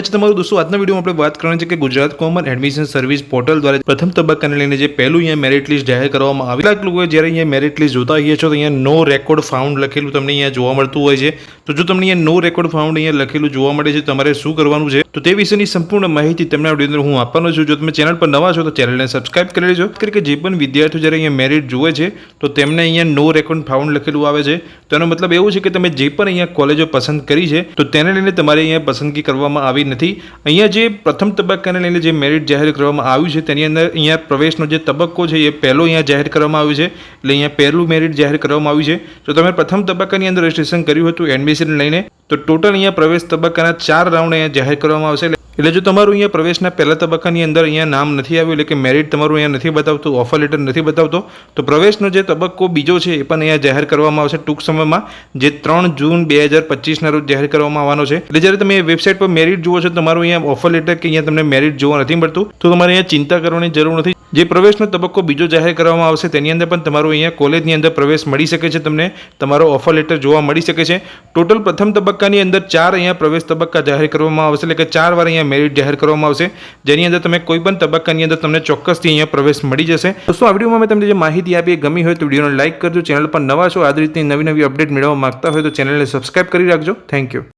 તમારું દોસ્તો આજના વિડીયોમાં આપણે વાત કરવાની છે કે Gujarat common admission service portal દ્વારા પ્રથમ તબક્કાને લઈને જે પહેલું અહીંયા મેરિટ લિસ્ટ જાહેર કરવામાં આવી. કેટલાક લોકોએ જ્યારે અહીંયા મેરિટ લિસ્ટ જોતા હોઈએ છો તો અહીંયા નો રેકોર્ડ ફાઉન્ડ લખેલું તમને અહીંયા જોવા મળતું હોય છે. તો જો તમને અહીંયા નો રેકોર્ડ ફાઉન્ડ અહીંયા લખેલું જોવા મળે છે તમારે શું કરવાનું છે તો તે વિશેની સંપૂર્ણ માહિતી તમને આ વિડીયોની અંદર હું આપવાનો છું. જો તમે ચેનલ પર નવા છો તો ચેનલને સબસ્ક્રાઇબ કરી લેજો. કે જે પણ વિદ્યાર્થીઓ જ્યારે અહીંયા મેરિટ જુએ છે તો તેમને અહીંયા નો રેકોર્ડ ફાઉન્ડ લખેલું આવે છે. તો એનો મતલબ એવું છે કે તમે જે પણ અહીંયા કોલેજો પસંદ કરી છે તો તેને લઈને તમારે અહીંયા પસંદગી કરવામાં આવી નથી. અહીંયા જે પ્રથમ તબક્કાને લઈને જે મેરિટ જાહેર કરવામાં આવ્યું છે તેની અંદર અહીંયા પ્રવેશનો જે તબક્કો છે એ પહેલો અહીંયા જાહેર કરવામાં આવ્યું છે. એટલે અહીંયા પહેલું મેરિટ જાહેર કરવામાં આવ્યું છે. તો તમે પ્રથમ તબક્કાની અંદર રજિસ્ટ્રેશન કર્યું હતું એડમિશન લઈને તો ટોટલ અહીંયા પ્રવેશ તબક્કાના 4 રાઉન્ડ અહીંયા જાહેર કરવામાં આવશે. એટલે જો તમારું અહીંયા પ્રવેશના પહેલા તબક્કાની અંદર અહીંયા નામ નથી આવ્યું એટલે કે મેરિટ તમારું અહીંયા નથી બતાવતું, ઓફર લેટર નથી બતાવતો તો પ્રવેશનો જે તબક્કો બીજો છે એ પણ અહીંયા જાહેર કરવામાં આવશે ટૂંક સમયમાં, જે 3 જૂન 2025ના રોજ જાહેર કરવામાં આવવાનો છે. એટલે જ્યારે તમે વેબસાઇટ પર મેરિટ જુઓ છો તમારું અહીંયા ઓફર લેટર કે અહીંયા તમને મેરિટ જોવા નથી મળતું તો તમારે અહીંયા ચિંતા કરવાની જરૂર નથી. જે પ્રવેશનો તબક્કો બીજો જાહેર કરવામાં આવશે તેની અંદર પણ તમારું અહીંયા કોલેજની અંદર પ્રવેશ મળી શકે છે, તમને તમારો ઓફર લેટર જોવા મળી શકે છે. ટોટલ પ્રથમ તબક્કાની અંદર 4 અહીંયા પ્રવેશ તબક્કા જાહેર કરવામાં આવશે એટલે કે 4 વાર અહીંયા મેરિટ જાહેર કરવામાં આવશે, જેની અંદર તમે કોઈ પણ તબક્કાની અંદર તમને ચોક્કસથી અહીંયા પ્રવેશ મળી જશે. દોસ્તો આ વિડીયોમાં મેં તમને જે માહિતી આપી એ ગમી હોય તો વિડીયોને લાઇક કરજો. ચેનલ પર નવા છો આ રીતની નવી અપડેટ મેળવવા માંગતા હોય તો ચેનલને સબસ્ક્રાઇબ કરી રાખજો. Thank you.